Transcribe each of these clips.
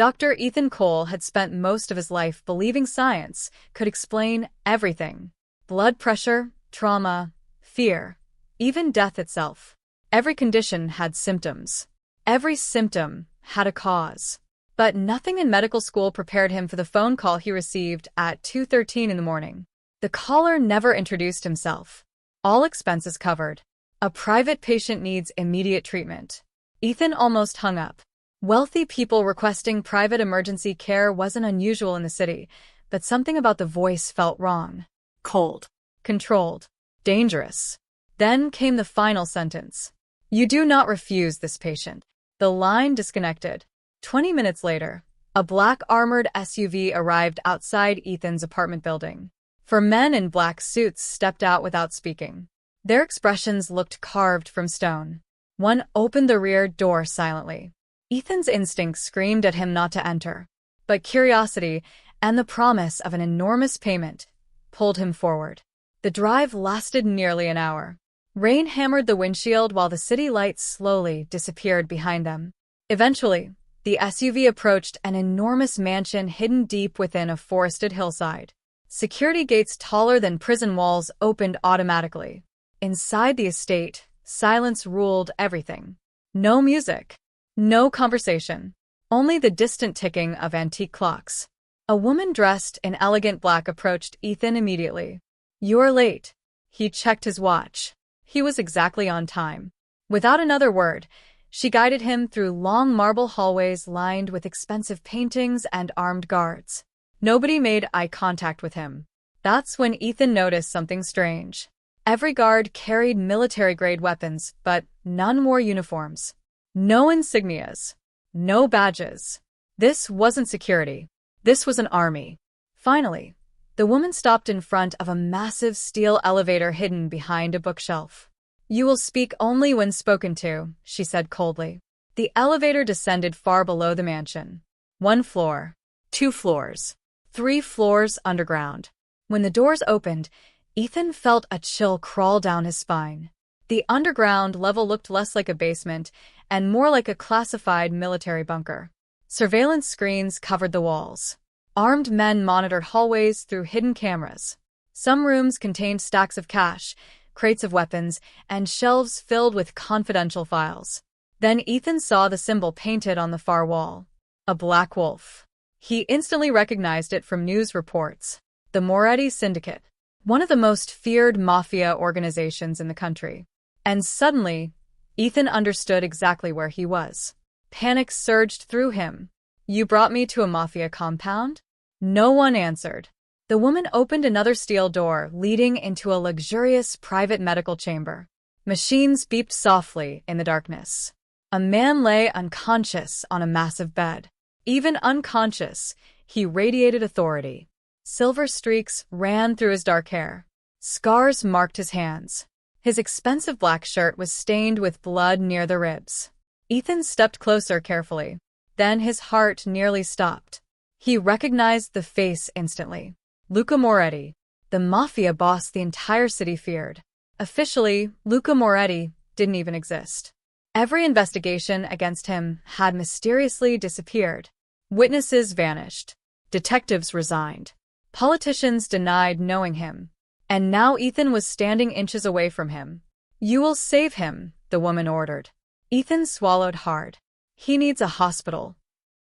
Dr. Ethan Cole had spent most of his life believing science could explain everything. Blood pressure, trauma, fear, even death itself. Every condition had symptoms. Every symptom had a cause. But nothing in medical school prepared him for the phone call he received at 2:13 in the morning. The caller never introduced himself. All expenses covered. A private patient needs immediate treatment. Ethan almost hung up. Wealthy people requesting private emergency care wasn't unusual in the city, but something about the voice felt wrong. Cold. Controlled. Dangerous. Then came the final sentence. You do not refuse this patient. The line disconnected. 20 minutes later, a black armored SUV arrived outside Ethan's apartment building. Four men in black suits stepped out without speaking. Their expressions looked carved from stone. One opened the rear door silently. Ethan's instincts screamed at him not to enter, but curiosity and the promise of an enormous payment pulled him forward. The drive lasted nearly an hour. Rain hammered the windshield while the city lights slowly disappeared behind them. Eventually, the SUV approached an enormous mansion hidden deep within a forested hillside. Security gates taller than prison walls opened automatically. Inside the estate, silence ruled everything. No music. No conversation. Only the distant ticking of antique clocks. A woman dressed in elegant black approached Ethan immediately. You're late. He checked his watch. He was exactly on time. Without another word, she guided him through long marble hallways lined with expensive paintings and armed guards. Nobody made eye contact with him. That's when Ethan noticed something strange. Every guard carried military-grade weapons, but none wore uniforms. No insignias. No badges. This wasn't security. This was an army. Finally, the woman stopped in front of a massive steel elevator hidden behind a bookshelf. You will speak only when spoken to, she said coldly. The elevator descended far below the mansion. 1 floor. 2 floors. 3 floors underground. When the doors opened, Ethan felt a chill crawl down his spine. The underground level looked less like a basement and more like a classified military bunker. Surveillance screens covered the walls. Armed men monitored hallways through hidden cameras. Some rooms contained stacks of cash, crates of weapons, and shelves filled with confidential files. Then Ethan saw the symbol painted on the far wall. A black wolf. He instantly recognized it from news reports. The Moretti Syndicate. One of the most feared mafia organizations in the country. And suddenly, Ethan understood exactly where he was. Panic surged through him. You brought me to a mafia compound? No one answered. The woman opened another steel door leading into a luxurious private medical chamber. Machines beeped softly in the darkness. A man lay unconscious on a massive bed. Even unconscious, he radiated authority. Silver streaks ran through his dark hair. Scars marked his hands. His expensive black shirt was stained with blood near the ribs. Ethan stepped closer carefully. Then his heart nearly stopped. He recognized the face instantly. Luca Moretti, the mafia boss the entire city feared. Officially, Luca Moretti didn't even exist. Every investigation against him had mysteriously disappeared. Witnesses vanished. Detectives resigned. Politicians denied knowing him. And now Ethan was standing inches away from him. You will save him, the woman ordered. Ethan swallowed hard. He needs a hospital.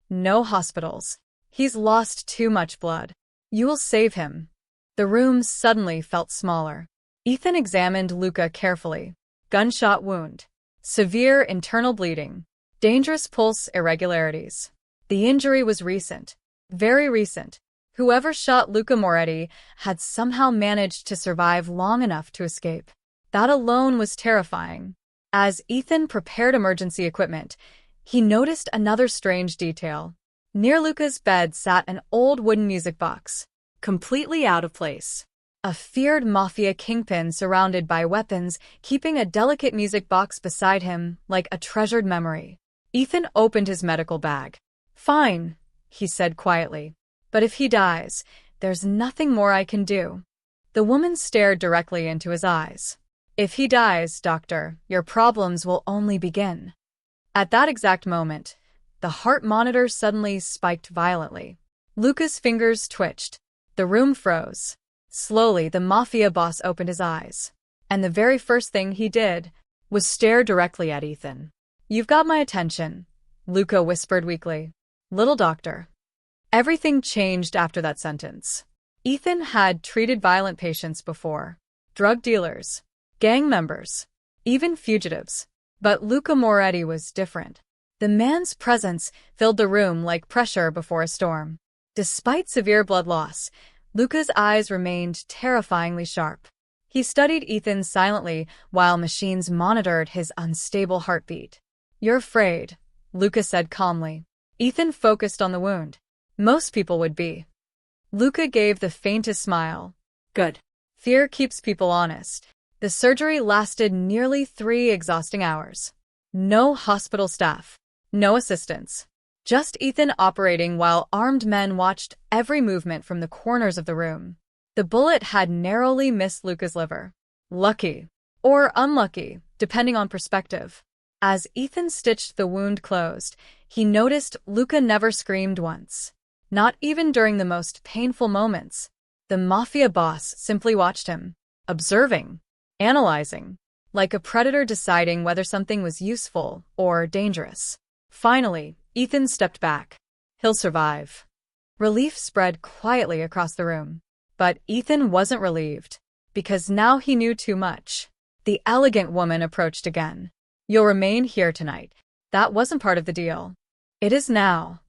No hospitals. He's lost too much blood. You will save him. The room suddenly felt smaller. Ethan examined Luca carefully. Gunshot wound. Severe internal bleeding. Dangerous pulse irregularities. The injury was recent. Very recent. Whoever shot Luca Moretti had somehow managed to survive long enough to escape. That alone was terrifying. As Ethan prepared emergency equipment, he noticed another strange detail. Near Luca's bed sat an old wooden music box, completely out of place. A feared mafia kingpin surrounded by weapons, keeping a delicate music box beside him like a treasured memory. Ethan opened his medical bag. Fine, he said quietly. But if he dies, there's nothing more I can do. The woman stared directly into his eyes. If he dies, doctor, your problems will only begin. At that exact moment, The heart monitor suddenly spiked violently. Luca's fingers twitched. The room froze. Slowly, the Mafia boss opened his eyes. And the very first thing he did was stare directly at Ethan. "You've got my attention," Luca whispered weakly. "Little doctor." Everything changed after that sentence. Ethan had treated violent patients before. Drug dealers, gang members, even fugitives. But Luca Moretti was different. The man's presence filled the room like pressure before a storm. Despite severe blood loss, Luca's eyes remained terrifyingly sharp. He studied Ethan silently while machines monitored his unstable heartbeat. "You're afraid," Luca said calmly. Ethan focused on the wound. Most people would be. Luca gave the faintest smile. "Good. Fear keeps people honest." The surgery lasted nearly 3 exhausting hours. No hospital staff. No assistants. Just Ethan operating while armed men watched every movement from the corners of the room. The bullet had narrowly missed Luca's liver. Lucky. Or unlucky, depending on perspective. As Ethan stitched the wound closed, he noticed Luca never screamed once. Not even during the most painful moments. The Mafia boss simply watched him, observing, analyzing, like a predator deciding whether something was useful or dangerous. Finally, Ethan stepped back. He'll survive. Relief spread quietly across the room. But Ethan wasn't relieved, because now he knew too much. The elegant woman approached again. "You'll remain here tonight. That wasn't part of the deal." "It is now."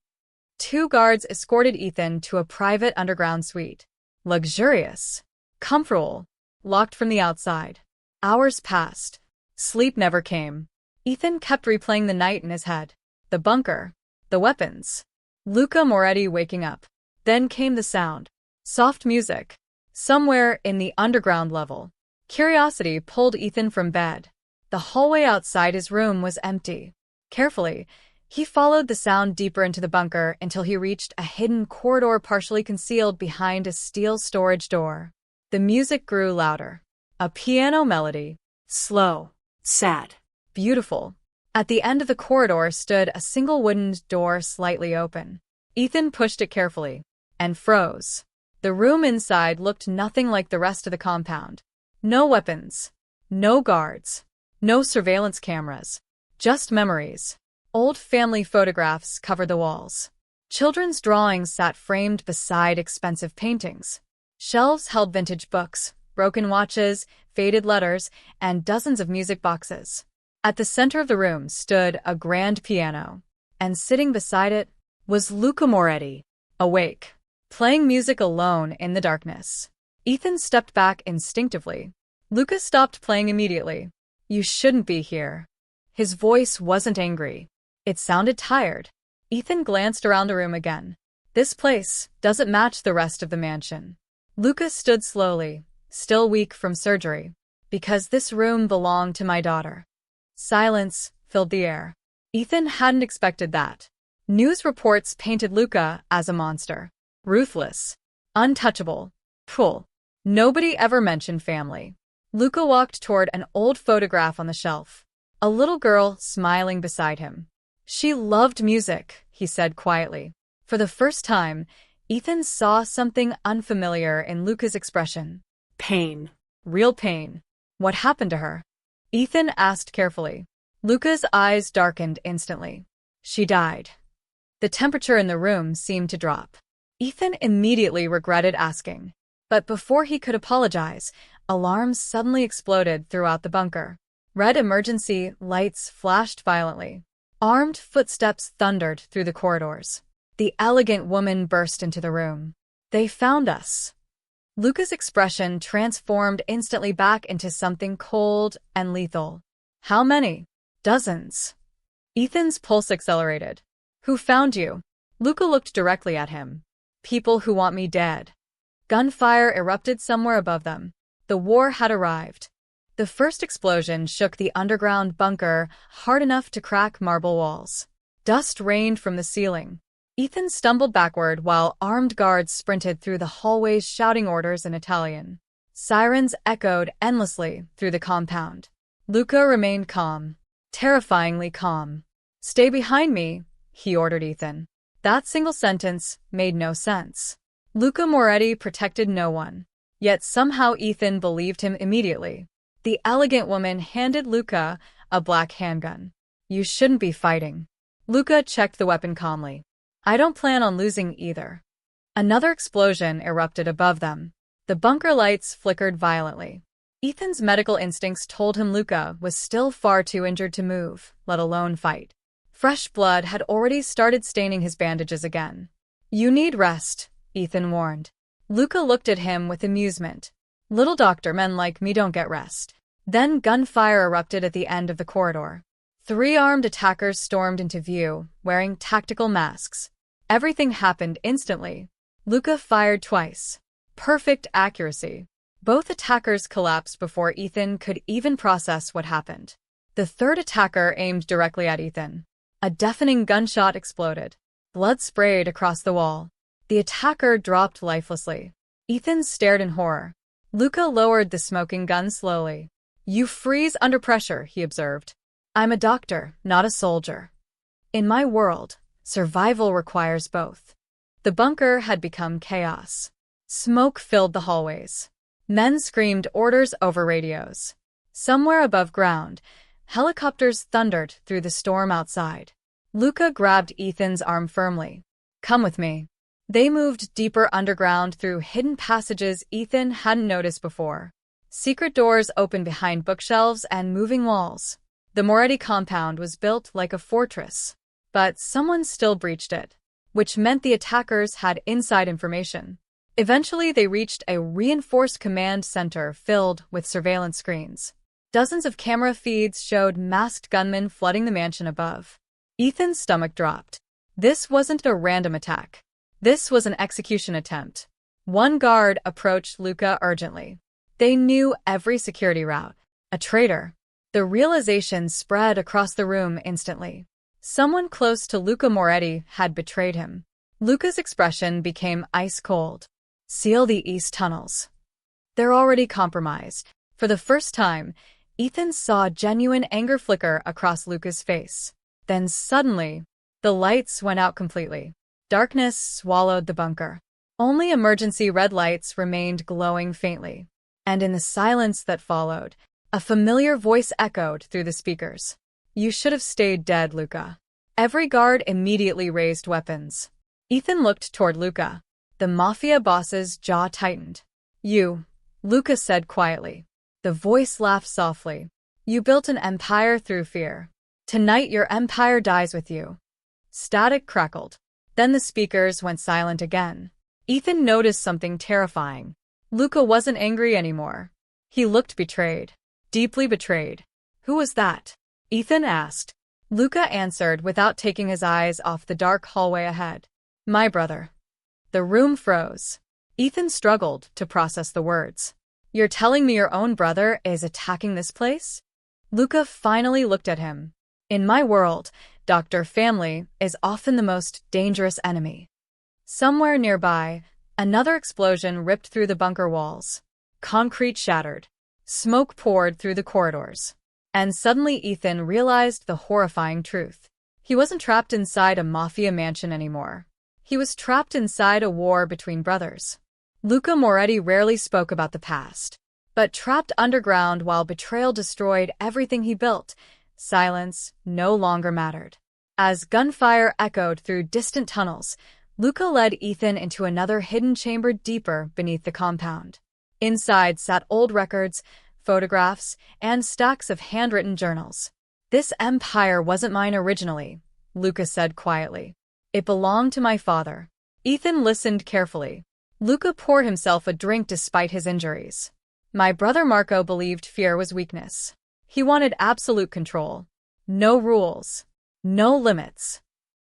2 guards escorted Ethan to a private underground suite. Luxurious. Comfortable. Locked from the outside. Hours passed. Sleep never came. Ethan kept replaying the night in his head. The bunker. The weapons. Luca Moretti waking up. Then came the sound. Soft music. Somewhere in the underground level. Curiosity pulled Ethan from bed. The hallway outside his room was empty. Carefully, he followed the sound deeper into the bunker until he reached a hidden corridor partially concealed behind a steel storage door. The music grew louder. A piano melody. Slow. Sad. Beautiful. At the end of the corridor stood a single wooden door slightly open. Ethan pushed it carefully. And froze. The room inside looked nothing like the rest of the compound. No weapons. No guards. No surveillance cameras. Just memories. Old family photographs covered the walls. Children's drawings sat framed beside expensive paintings. Shelves held vintage books, broken watches, faded letters, and dozens of music boxes. At the center of the room stood a grand piano, and sitting beside it was Luca Moretti, awake, playing music alone in the darkness. Ethan stepped back instinctively. Luca stopped playing immediately. "You shouldn't be here." His voice wasn't angry. It sounded tired. Ethan glanced around the room again. "This place doesn't match the rest of the mansion." Luca stood slowly, still weak from surgery. "Because this room belonged to my daughter." Silence filled the air. Ethan hadn't expected that. News reports painted Luca as a monster. Ruthless. Untouchable. Cruel. Nobody ever mentioned family. Luca walked toward an old photograph on the shelf. A little girl smiling beside him. "She loved music," he said quietly. For the first time, Ethan saw something unfamiliar in Luca's expression. Pain. Real pain. "What happened to her?" Ethan asked carefully. Luca's eyes darkened instantly. "She died." The temperature in the room seemed to drop. Ethan immediately regretted asking. But before he could apologize, alarms suddenly exploded throughout the bunker. Red emergency lights flashed violently. Armed footsteps thundered through the corridors. The elegant woman burst into the room. "They found us." Luca's expression transformed instantly back into something cold and lethal. "How many?" "Dozens." Ethan's pulse accelerated. "Who found you?" Luca looked directly at him. "People who want me dead." Gunfire erupted somewhere above them. The war had arrived. The first explosion shook the underground bunker hard enough to crack marble walls. Dust rained from the ceiling. Ethan stumbled backward while armed guards sprinted through the hallways shouting orders in Italian. Sirens echoed endlessly through the compound. Luca remained calm. Terrifyingly calm. "Stay behind me," he ordered Ethan. That single sentence made no sense. Luca Moretti protected no one. Yet somehow Ethan believed him immediately. The elegant woman handed Luca a black handgun. You shouldn't be fighting. Luca checked the weapon calmly. I don't plan on losing either. Another explosion erupted above them. The bunker lights flickered violently. Ethan's medical instincts told him Luca was still far too injured to move, let alone fight. Fresh blood had already started staining his bandages again. You need rest, Ethan warned. Luca looked at him with amusement. Little doctor, men like me don't get rest. Then gunfire erupted at the end of the corridor. 3 armed attackers stormed into view, wearing tactical masks. Everything happened instantly. Luca fired twice. Perfect accuracy. Both attackers collapsed before Ethan could even process what happened. The third attacker aimed directly at Ethan. A deafening gunshot exploded. Blood sprayed across the wall. The attacker dropped lifelessly. Ethan stared in horror. Luca lowered the smoking gun slowly. You freeze under pressure, he observed. I'm a doctor, not a soldier. In my world, survival requires both. The bunker had become chaos. Smoke filled the hallways. Men screamed orders over radios. Somewhere above ground, helicopters thundered through the storm outside. Luca grabbed Ethan's arm firmly. Come with me. They moved deeper underground through hidden passages Ethan hadn't noticed before. Secret doors opened behind bookshelves and moving walls. The Moretti compound was built like a fortress. But someone still breached it, which meant the attackers had inside information. Eventually, they reached a reinforced command center filled with surveillance screens. Dozens of camera feeds showed masked gunmen flooding the mansion above. Ethan's stomach dropped. This wasn't a random attack. This was an execution attempt. One guard approached Luca urgently. They knew every security route. A traitor. The realization spread across the room instantly. Someone close to Luca Moretti had betrayed him. Luca's expression became ice cold. Seal the east tunnels. They're already compromised. For the first time, Ethan saw genuine anger flicker across Luca's face. Then suddenly, the lights went out completely. Darkness swallowed the bunker. Only emergency red lights remained glowing faintly. And in the silence that followed, a familiar voice echoed through the speakers. You should have stayed dead, Luca. Every guard immediately raised weapons. Ethan looked toward Luca. The Mafia boss's jaw tightened. You, Luca said quietly. The voice laughed softly. You built an empire through fear. Tonight your empire dies with you. Static crackled. Then the speakers went silent again. Ethan noticed something terrifying. Luca wasn't angry anymore. He looked betrayed. Deeply betrayed. Who was that? Ethan asked. Luca answered without taking his eyes off the dark hallway ahead. My brother. The room froze. Ethan struggled to process the words. You're telling me your own brother is attacking this place? Luca finally looked at him. In my world, Dr. Family is often the most dangerous enemy. Somewhere nearby, another explosion ripped through the bunker walls. Concrete shattered. Smoke poured through the corridors. And suddenly Ethan realized the horrifying truth. He wasn't trapped inside a mafia mansion anymore. He was trapped inside a war between brothers. Luca Moretti rarely spoke about the past. But trapped underground while betrayal destroyed everything he built, silence no longer mattered. As gunfire echoed through distant tunnels, Luca led Ethan into another hidden chamber deeper beneath the compound. Inside sat old records, photographs, and stacks of handwritten journals. This empire wasn't mine originally, Luca said quietly. It belonged to my father. Ethan listened carefully. Luca poured himself a drink despite his injuries. My brother Marco believed fear was weakness. He wanted absolute control. No rules. No limits.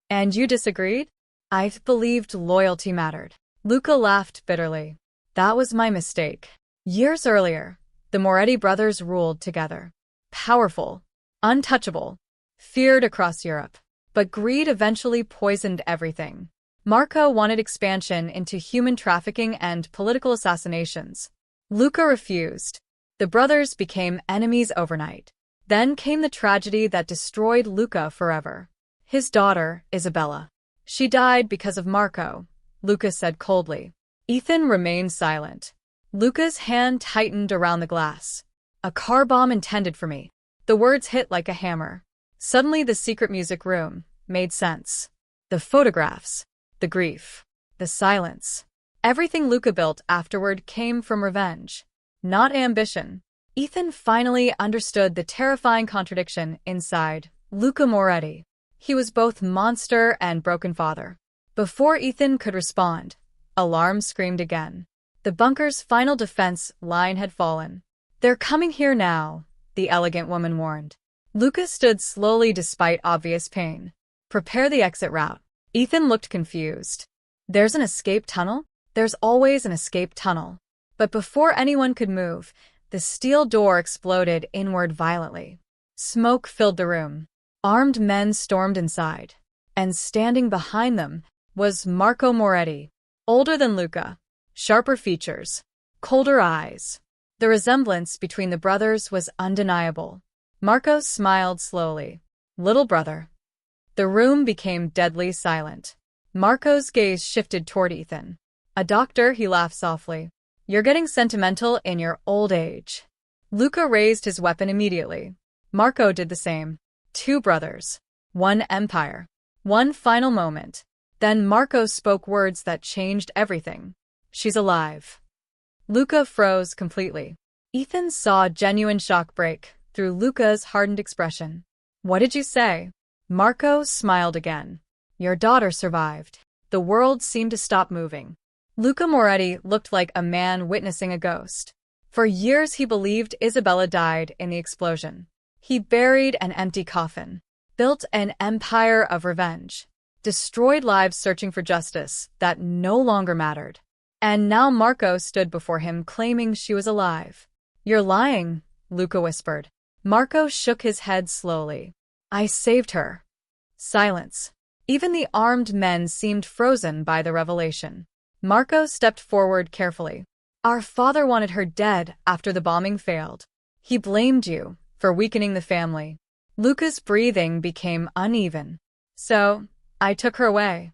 And you disagreed? I believed loyalty mattered. Luca laughed bitterly. That was my mistake. Years earlier, the Moretti brothers ruled together. Powerful. Untouchable. Feared across Europe. But greed eventually poisoned everything. Marco wanted expansion into human trafficking and political assassinations. Luca refused. The brothers became enemies overnight. Then came the tragedy that destroyed Luca forever. His daughter, Isabella. She died because of Marco, Lucas said coldly. Ethan remained silent. Luca's hand tightened around the glass. A car bomb intended for me. The words hit like a hammer. Suddenly the secret music room made sense. The photographs, the grief, the silence. Everything Luca built afterward came from revenge, not ambition. Ethan finally understood the terrifying contradiction inside Luca Moretti. He was both monster and broken father. Before Ethan could respond, alarm screamed again. The bunker's final defense line had fallen. "They're coming here now," the elegant woman warned. Luca stood slowly despite obvious pain. "Prepare the exit route." Ethan looked confused. "There's an escape tunnel?" "There's always an escape tunnel." But before anyone could move, the steel door exploded inward violently. Smoke filled the room. Armed men stormed inside. And standing behind them was Marco Moretti. Older than Luca. Sharper features. Colder eyes. The resemblance between the brothers was undeniable. Marco smiled slowly. "Little brother." The room became deadly silent. Marco's gaze shifted toward Ethan. "A doctor," he laughed softly. "You're getting sentimental in your old age." Luca raised his weapon immediately. Marco did the same. Two brothers. One empire. One final moment. Then Marco spoke words that changed everything. "She's alive." Luca froze completely. Ethan saw genuine shock break through Luca's hardened expression. "What did you say?" Marco smiled again. "Your daughter survived." The world seemed to stop moving. Luca Moretti looked like a man witnessing a ghost. For years he believed Isabella died in the explosion. He buried an empty coffin, built an empire of revenge, destroyed lives searching for justice that no longer mattered. And now Marco stood before him claiming she was alive. "You're lying," Luca whispered. Marco shook his head slowly. "I saved her." Silence. Even the armed men seemed frozen by the revelation. Marco stepped forward carefully. "Our father wanted her dead after the bombing failed. He blamed you for weakening the family." Luca's breathing became uneven. "So, I took her away."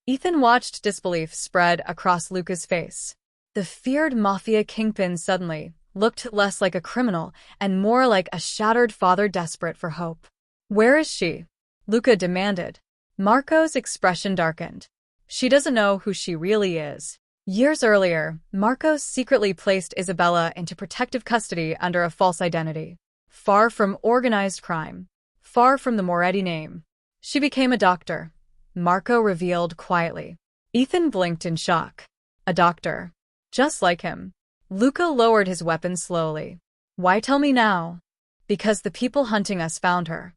Ethan watched disbelief spread across Luca's face. The feared Mafia kingpin suddenly looked less like a criminal and more like a shattered father desperate for hope. "Where is she?" Luca demanded. Marco's expression darkened. "She doesn't know who she really is." Years earlier, Marco secretly placed Isabella into protective custody under a false identity. Far from organized crime. Far from the Moretti name. "She became a doctor," Marco revealed quietly. Ethan blinked in shock. "A doctor. Just like him." Luca lowered his weapon slowly. "Why tell me now?" "Because the people hunting us found her."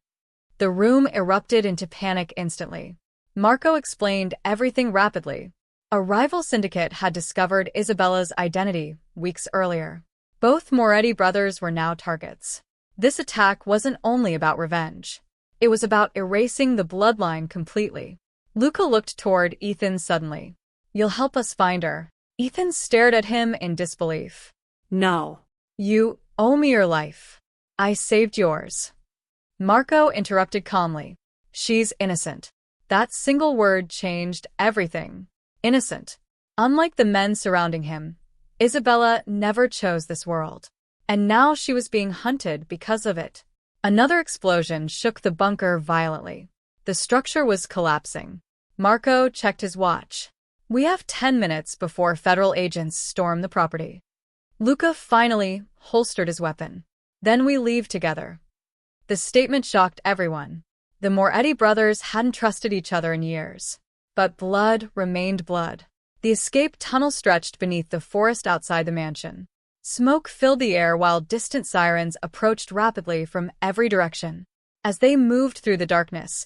The room erupted into panic instantly. Marco explained everything rapidly. A rival syndicate had discovered Isabella's identity weeks earlier. Both Moretti brothers were now targets. This attack wasn't only about revenge. It was about erasing the bloodline completely. Luca looked toward Ethan suddenly. "You'll help us find her." Ethan stared at him in disbelief. "No. You owe me your life. I saved yours." Marco interrupted calmly. "She's innocent." That single word changed everything. Innocent. Unlike the men surrounding him, Isabella never chose this world. And now she was being hunted because of it. Another explosion shook the bunker violently. The structure was collapsing. Marco checked his watch. "We have 10 minutes before federal agents storm the property." Luca finally holstered his weapon. "Then we leave together." The statement shocked everyone. The Moretti brothers hadn't trusted each other in years. But blood remained blood. The escape tunnel stretched beneath the forest outside the mansion. Smoke filled the air while distant sirens approached rapidly from every direction. As they moved through the darkness,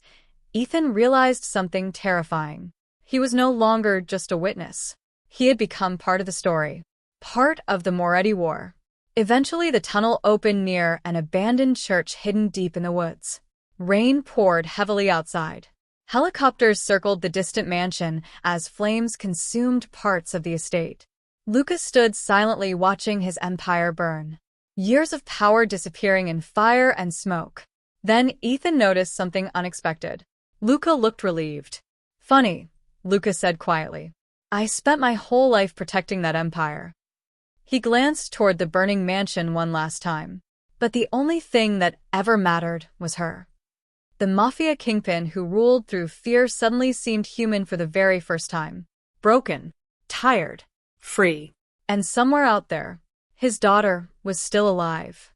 Ethan realized something terrifying. He was no longer just a witness. He had become part of the story. Part of the Moretti War. Eventually the tunnel opened near an abandoned church hidden deep in the woods. Rain poured heavily outside. Helicopters circled the distant mansion as flames consumed parts of the estate. Lucas stood silently watching his empire burn. Years of power disappearing in fire and smoke. Then Ethan noticed something unexpected. Luca looked relieved. Funny, Luca said quietly. I spent my whole life protecting that empire. He glanced toward the burning mansion one last time. But the only thing that ever mattered was her. The Mafia kingpin who ruled through fear suddenly seemed human for the very first time. Broken, tired, free. And somewhere out there, his daughter was still alive.